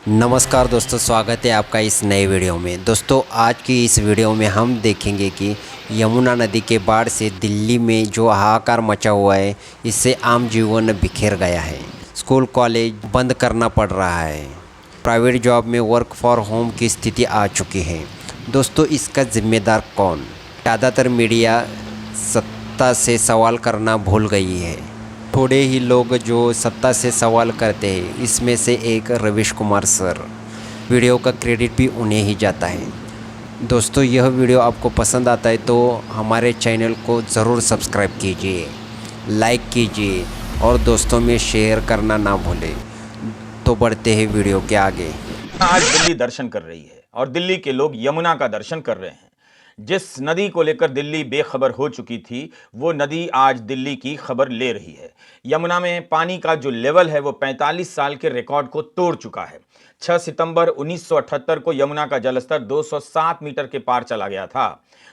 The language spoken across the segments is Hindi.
नमस्कार दोस्तों, स्वागत है आपका इस नए वीडियो में। दोस्तों, आज की इस वीडियो में हम देखेंगे कि यमुना नदी के बाढ़ से दिल्ली में जो हाहाकार मचा हुआ है, इससे आम जीवन बिखर गया है। स्कूल कॉलेज बंद करना पड़ रहा है। प्राइवेट जॉब में वर्क फॉर होम की स्थिति आ चुकी है। दोस्तों, इसका जिम्मेदार कौन? ज़्यादातर मीडिया सत्ता से सवाल करना भूल गई है। थोड़े ही लोग जो सत्ता से सवाल करते हैं, इसमें से एक रवीश कुमार सर। वीडियो का क्रेडिट भी उन्हें ही जाता है। दोस्तों, यह वीडियो आपको पसंद आता है तो हमारे चैनल को ज़रूर सब्सक्राइब कीजिए, लाइक कीजिए और दोस्तों में शेयर करना ना भूलें। तो बढ़ते हैं वीडियो के आगे। आज दिल्ली दर्शन कर रही है और दिल्ली के लोग यमुना का दर्शन कर रहे हैं। जिस नदी को लेकर दिल्ली बेखबर हो चुकी थी, वो नदी आज दिल्ली की खबर ले रही है। यमुना में पानी का जो लेवल है वो 45 साल के रिकॉर्ड को तोड़ चुका है। 6 सितंबर 1978 को यमुना का जलस्तर 207 मीटर के पार चला गया था।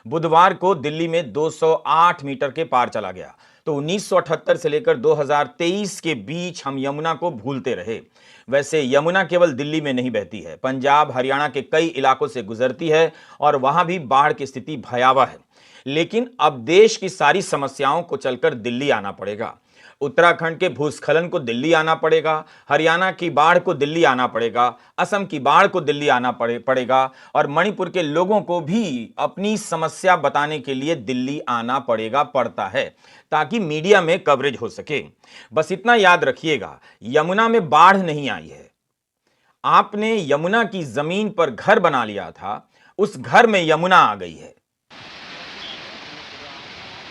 बुधवार को दिल्ली में 208 मीटर के पार चला गया। तो 1978 से लेकर 2023 के बीच हम यमुना को भूलते रहे। वैसे यमुना केवल दिल्ली में नहीं बहती है, पंजाब हरियाणा के कई इलाकों से गुजरती है और वहां भी बाढ़ की स्थिति भयावह है। लेकिन अब देश की सारी समस्याओं को चलकर दिल्ली आना पड़ेगा। उत्तराखंड के भूस्खलन को दिल्ली आना पड़ेगा, हरियाणा की बाढ़ को दिल्ली आना पड़ेगा, असम की बाढ़ को दिल्ली आना पड़ेगा और मणिपुर के लोगों को भी अपनी समस्या बताने के लिए दिल्ली आना पड़ता है, ताकि मीडिया में कवरेज हो सके। बस इतना याद रखिएगा, यमुना में बाढ़ नहीं आई है। आपने यमुना की जमीन पर घर बना लिया था, उस घर में यमुना आ गई है।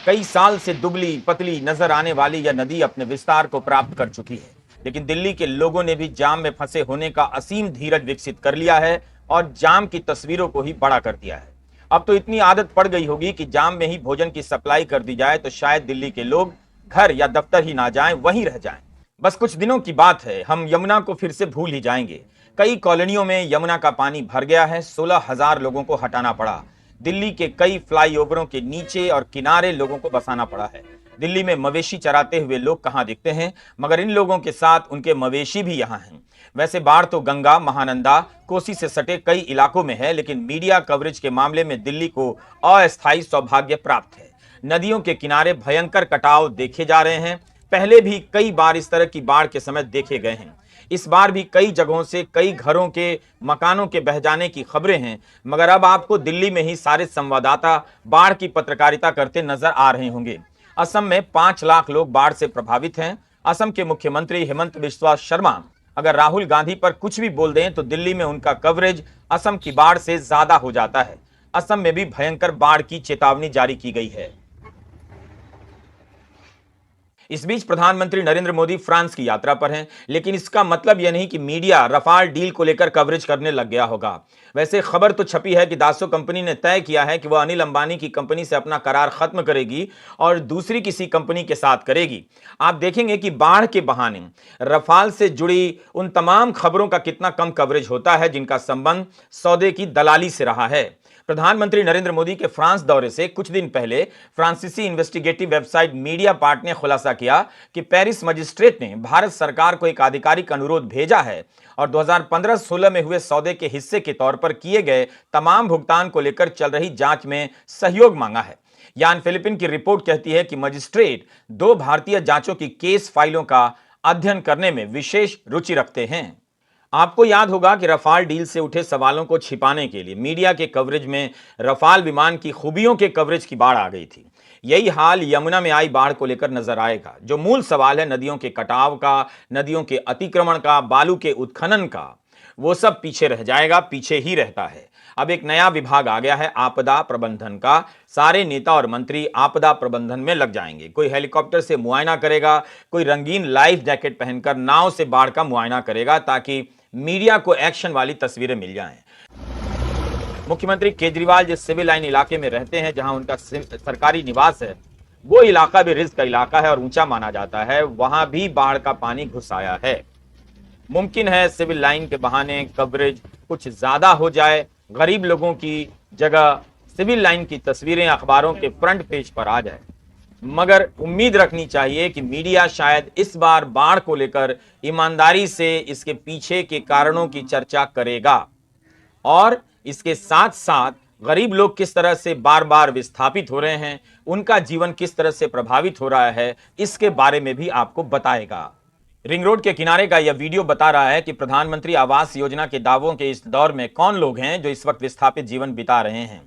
कई साल से दुबली पतली नजर आने वाली यह नदी अपने विस्तार को प्राप्त कर चुकी है। लेकिन दिल्ली के लोगों ने भी जाम में फंसे होने का असीम धीरज विकसित कर लिया है और जाम की तस्वीरों को ही बड़ा कर दिया है। अब तो इतनी आदत पड़ गई होगी कि जाम में ही भोजन की सप्लाई कर दी जाए तो शायद दिल्ली के लोग घर या दफ्तर ही ना जाएं, वहीं रह जाएं। बस कुछ दिनों की बात है, हम यमुना को फिर से भूल ही जाएंगे। कई कॉलोनियों में यमुना का पानी भर गया है। 16,000 लोगों को हटाना पड़ा। दिल्ली के कई फ्लाईओवरों के नीचे और किनारे लोगों को बसाना पड़ा है। दिल्ली में मवेशी चराते हुए लोग कहां दिखते हैं, मगर इन लोगों के साथ उनके मवेशी भी यहां हैं। वैसे बाढ़ तो गंगा, महानंदा, कोसी से सटे कई इलाकों में है, लेकिन मीडिया कवरेज के मामले में दिल्ली को अस्थायी सौभाग्य प्राप्त है। नदियों के किनारे भयंकर कटाव देखे जा रहे हैं। पहले भी कई बार इस तरह की बाढ़ के समय देखे गए हैं। इस बार भी कई जगहों से कई घरों के, मकानों के बह जाने की खबरें हैं, मगर अब आपको दिल्ली में ही सारे संवाददाता बाढ़ की पत्रकारिता करते नजर आ रहे होंगे। असम में 5 लाख लोग बाढ़ से प्रभावित हैं। असम के मुख्यमंत्री हेमंत बिस्वा शर्मा अगर राहुल गांधी पर कुछ भी बोल दें तो दिल्ली में उनका कवरेज असम की बाढ़ से ज्यादा हो जाता है। असम में भी भयंकर बाढ़ की चेतावनी जारी की गई है। इस बीच प्रधानमंत्री नरेंद्र मोदी फ्रांस की यात्रा पर हैं, लेकिन इसका मतलब यह नहीं कि मीडिया रफाल डील को लेकर कवरेज करने लग गया होगा। वैसे खबर तो छपी है कि दासो कंपनी ने तय किया है कि वह अनिल अंबानी की कंपनी से अपना करार खत्म करेगी और दूसरी किसी कंपनी के साथ करेगी। आप देखेंगे कि बाढ़ के बहाने रफाल से जुड़ी उन तमाम खबरों का कितना कम कवरेज होता है जिनका संबंध सौदे की दलाली से रहा है। प्रधानमंत्री नरेंद्र मोदी के फ्रांस दौरे से कुछ दिन पहले फ्रांसीसी इन्वेस्टिगेटिव वेबसाइट मीडिया पार्ट ने खुलासा किया कि पेरिस मजिस्ट्रेट ने भारत सरकार को एक आधिकारिक अनुरोध भेजा है और 2015-16 में हुए सौदे के हिस्से के तौर पर किए गए तमाम भुगतान को लेकर चल रही जांच में सहयोग मांगा है। यान फिलिपिन की रिपोर्ट कहती है कि मजिस्ट्रेट 2 भारतीय जांचों की केस फाइलों का अध्ययन करने में विशेष रुचि रखते हैं। आपको याद होगा कि रफाल डील से उठे सवालों को छिपाने के लिए मीडिया के कवरेज में रफाल विमान की खूबियों के कवरेज की बाढ़ आ गई थी। यही हाल यमुना में आई बाढ़ को लेकर नजर आएगा। जो मूल सवाल है नदियों के कटाव का, नदियों के अतिक्रमण का, बालू के उत्खनन का, वो सब पीछे रह जाएगा, पीछे ही रहता है। अब एक नया विभाग आ गया है, आपदा प्रबंधन का। सारे नेता और मंत्री आपदा प्रबंधन में लग जाएंगे। कोई हेलीकॉप्टर से मुआयना करेगा, कोई रंगीन लाइफ जैकेट पहनकर नाव से बाढ़ का मुआयना करेगा, ताकि मीडिया को एक्शन वाली तस्वीरें मिल जाएं। मुख्यमंत्री केजरीवाल जिस सिविल लाइन इलाके में रहते हैं, जहां उनका सरकारी निवास है, वो इलाका भी रिस्क का इलाका है और ऊंचा माना जाता है। वहां भी बाढ़ का पानी घुस आया है। मुमकिन है सिविल लाइन के बहाने कवरेज कुछ ज्यादा हो जाए, गरीब लोगों की जगह सिविल लाइन की तस्वीरें अखबारों के फ्रंट पेज पर आ जाए। मगर उम्मीद रखनी चाहिए कि मीडिया शायद इस बार बाढ़ को लेकर ईमानदारी से इसके पीछे के कारणों की चर्चा करेगा और इसके साथ साथ गरीब लोग किस तरह से बार बार विस्थापित हो रहे हैं, उनका जीवन किस तरह से प्रभावित हो रहा है, इसके बारे में भी आपको बताएगा। रिंग रोड के किनारे का यह वीडियो बता रहा है कि प्रधानमंत्री आवास योजना के दावों के इस दौर में कौन लोग हैं जो इस वक्त विस्थापित जीवन बिता रहे हैं।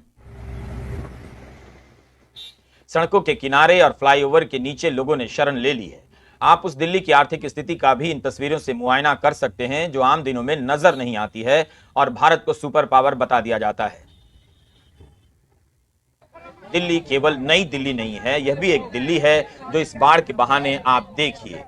सड़कों के किनारे और फ्लाईओवर के नीचे लोगों ने शरण ले ली है। आप उस दिल्ली की आर्थिक स्थिति का भी इन तस्वीरों से मुआयना कर सकते हैं जो आम दिनों में नजर नहीं आती है और भारत को सुपर पावर बता दिया जाता है। दिल्ली केवल नई दिल्ली नहीं है, यह भी एक दिल्ली है जो इस बाढ़ के बहाने आप देखिए।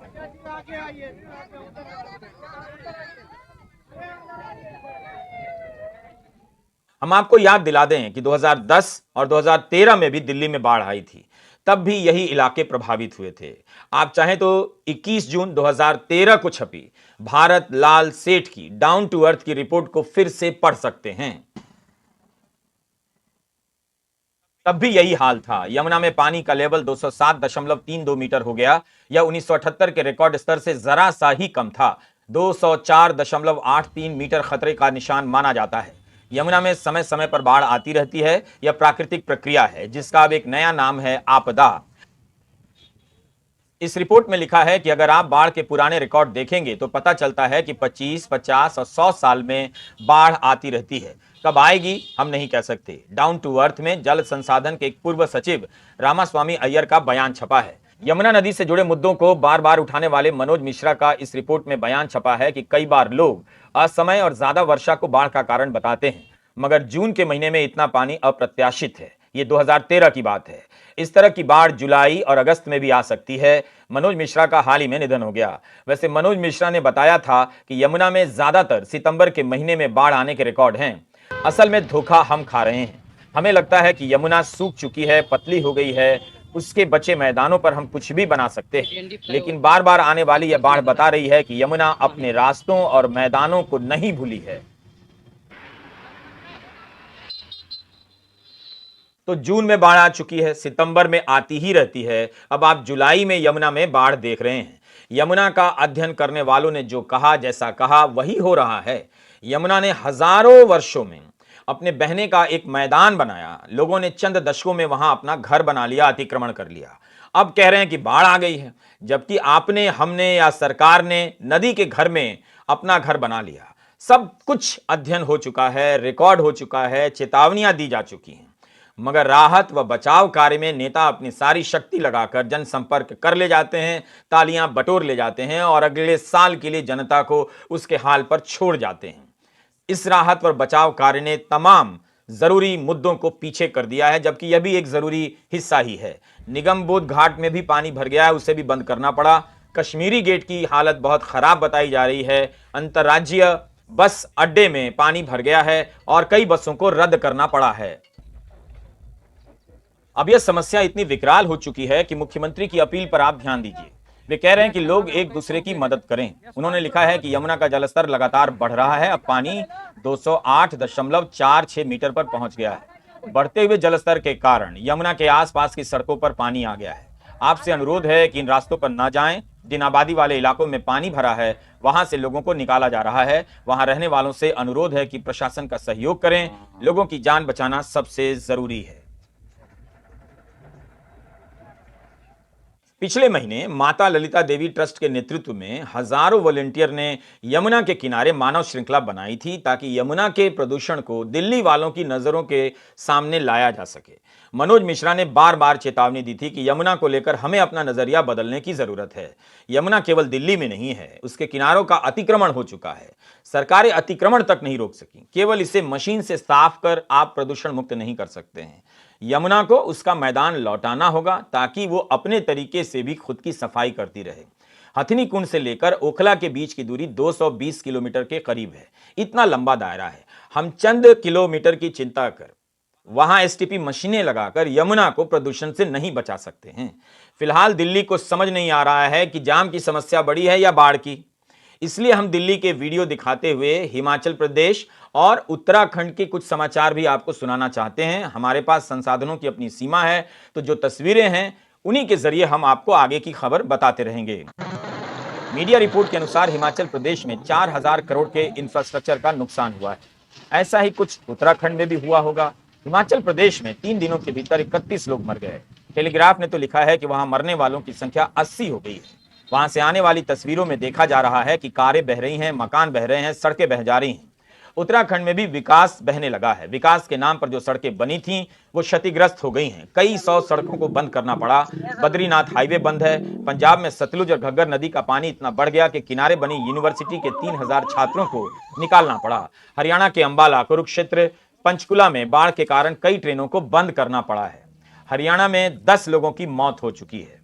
हम आपको याद दिला दें कि 2010 और 2013 में भी दिल्ली में बाढ़ आई थी, तब भी यही इलाके प्रभावित हुए थे। आप चाहें तो 21 जून 2013 को छपी भारत लाल सेठ की डाउन टू अर्थ की रिपोर्ट को फिर से पढ़ सकते हैं। तब भी यही हाल था। यमुना में पानी का लेवल 207.32 मीटर हो गया। यह 1978 के रिकॉर्ड स्तर से जरा सा ही कम था। 204.83 मीटर खतरे का निशान माना जाता है। यमुना में समय समय पर बाढ़ आती रहती है। यह प्राकृतिक प्रक्रिया है जिसका अब एक नया नाम है आपदा। इस रिपोर्ट में लिखा है कि अगर आप बाढ़ के पुराने रिकॉर्ड देखेंगे तो पता चलता है कि 25, 50 और 100 साल में बाढ़ आती रहती है। कब आएगी हम नहीं कह सकते। डाउन टू अर्थ में जल संसाधन के एक पूर्व सचिव रामास्वामी अय्यर का बयान छपा है। यमुना नदी से जुड़े मुद्दों को बार बार उठाने वाले मनोज मिश्रा का इस रिपोर्ट में बयान छपा है कि कई बार लोग असमय और ज्यादा वर्षा को बाढ़ का कारण बताते हैं, मगर जून के महीने में इतना पानी अप्रत्याशित है। ये 2013 की बात है। इस तरह की बाढ़ जुलाई और अगस्त में भी आ सकती है। मनोज मिश्रा का हाल ही में निधन हो गया। वैसे मनोज मिश्रा ने बताया था कि यमुना में ज्यादातर सितंबर के महीने में बाढ़ आने के रिकॉर्ड हैं। असल में धोखा हम खा रहे हैं। हमें लगता है कि यमुना सूख चुकी है, पतली हो गई है, उसके बचे मैदानों पर हम कुछ भी बना सकते हैं, लेकिन बार बार आने वाली यह बाढ़ बता रही है कि यमुना अपने रास्तों और मैदानों को नहीं भूली है। तो जून में बाढ़ आ चुकी है, सितंबर में आती ही रहती है। अब आप जुलाई में यमुना में बाढ़ देख रहे हैं। यमुना का अध्ययन करने वालों ने जो कहा, जैसा कहा, वही हो रहा है। यमुना ने हजारों वर्षों में अपने बहने का एक मैदान बनाया। लोगों ने चंद दशकों में वहां अपना घर बना लिया, अतिक्रमण कर लिया। अब कह रहे हैं कि बाढ़ आ गई है, जबकि आपने, हमने या सरकार ने नदी के घर में अपना घर बना लिया। सब कुछ अध्ययन हो चुका है, रिकॉर्ड हो चुका है, चेतावनियां दी जा चुकी हैं, मगर राहत व बचाव कार्य में नेता अपनी सारी शक्ति लगाकर जनसंपर्क कर ले जाते हैं, तालियां बटोर ले जाते हैं और अगले साल के लिए जनता को उसके हाल पर छोड़ जाते हैं। इस राहत व बचाव कार्य ने तमाम जरूरी मुद्दों को पीछे कर दिया है, जबकि यह भी एक जरूरी हिस्सा ही है। निगम बोध घाट में भी पानी भर गया है, उसे भी बंद करना पड़ा। कश्मीरी गेट की हालत बहुत खराब बताई जा रही है। अंतर्राज्यीय बस अड्डे में पानी भर गया है और कई बसों को रद्द करना पड़ा है। अब यह समस्या इतनी विकराल हो चुकी है कि मुख्यमंत्री की अपील पर आप ध्यान दीजिए। वे कह रहे हैं कि लोग एक दूसरे की मदद करें। उन्होंने लिखा है कि यमुना का जलस्तर लगातार बढ़ रहा है। अब पानी 208.46 मीटर पर पहुंच गया है। बढ़ते हुए जलस्तर के कारण यमुना के आसपास की सड़कों पर पानी आ गया है। आपसे अनुरोध है कि इन रास्तों पर न जाएं। जिन आबादी वाले इलाकों में पानी भरा है वहां से लोगों को निकाला जा रहा है। वहां रहने वालों से अनुरोध है कि प्रशासन का सहयोग करें। लोगों की जान बचाना सबसे जरूरी है। पिछले महीने माता ललिता देवी ट्रस्ट के नेतृत्व में हजारों वॉलंटियर ने यमुना के किनारे मानव श्रृंखला बनाई थी ताकि यमुना के प्रदूषण को दिल्ली वालों की नजरों के सामने लाया जा सके। मनोज मिश्रा ने बार बार चेतावनी दी थी कि यमुना को लेकर हमें अपना नजरिया बदलने की जरूरत है। यमुना केवल दिल्ली में नहीं है, उसके किनारों का अतिक्रमण हो चुका है। सरकारें अतिक्रमण तक नहीं रोक सकी। केवल इसे मशीन से साफ कर आप प्रदूषण मुक्त नहीं कर सकते हैं। यमुना को उसका मैदान लौटाना होगा ताकि वो अपने तरीके से भी खुद की सफाई करती रहे। हथनी कुंड से लेकर ओखला के बीच की दूरी 220 किलोमीटर के करीब है। इतना लंबा दायरा है। हम चंद किलोमीटर की चिंता कर वहां एसटीपी मशीनें लगाकर यमुना को प्रदूषण से नहीं बचा सकते हैं। फिलहाल दिल्ली को समझ नहीं आ रहा है कि जाम की समस्या बड़ी है या बाढ़ की। इसलिए हम दिल्ली के वीडियो दिखाते हुए हिमाचल प्रदेश और उत्तराखंड के कुछ समाचार भी आपको सुनाना चाहते हैं। हमारे पास संसाधनों की अपनी सीमा है, तो जो तस्वीरें हैं उन्हीं के जरिए हम आपको आगे की खबर बताते रहेंगे। मीडिया रिपोर्ट के अनुसार हिमाचल प्रदेश में 4,000 करोड़ के इंफ्रास्ट्रक्चर का नुकसान हुआ है। ऐसा ही कुछ उत्तराखंड में भी हुआ होगा। हिमाचल प्रदेश में 3 दिनों के भीतर 31 लोग मर गए। टेलीग्राफ ने तो लिखा है कि वहां मरने वालों की संख्या 80 हो गई है। वहां से आने वाली तस्वीरों में देखा जा रहा है कि कारें बह रही हैं, मकान बह रहे हैं, सड़कें बह जा रही हैं। उत्तराखंड में भी विकास बहने लगा है। विकास के नाम पर जो सड़कें बनी थीं वो क्षतिग्रस्त हो गई हैं। कई 100 सड़कों को बंद करना पड़ा। बद्रीनाथ हाईवे बंद है। पंजाब में सतलुज और घग्गर नदी का पानी इतना बढ़ गया कि किनारे बनी यूनिवर्सिटी के 3,000 छात्रों को निकालना पड़ा। हरियाणा के अंबाला, कुरुक्षेत्र, पंचकुला में बाढ़ के कारण कई ट्रेनों को बंद करना पड़ा है। हरियाणा में 10 लोगों की मौत हो चुकी है।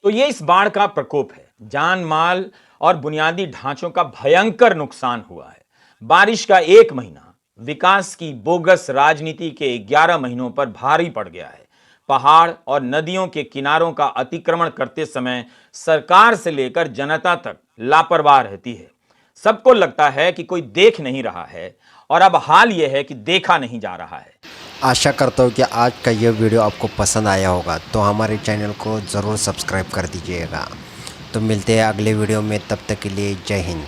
तो ये इस बाढ़ का प्रकोप है। जान माल और बुनियादी ढांचों का भयंकर नुकसान हुआ है। बारिश का 1 महीना विकास की बोगस राजनीति के 11 महीनों पर भारी पड़ गया है। पहाड़ और नदियों के किनारों का अतिक्रमण करते समय सरकार से लेकर जनता तक लापरवाह रहती है। सबको लगता है कि कोई देख नहीं रहा है और अब हाल यह है कि देखा नहीं जा रहा है। आशा करता हूँ कि आज का यह वीडियो आपको पसंद आया होगा, तो हमारे चैनल को ज़रूर सब्सक्राइब कर दीजिएगा। तो मिलते हैं अगले वीडियो में, तब तक के लिए जय हिंद।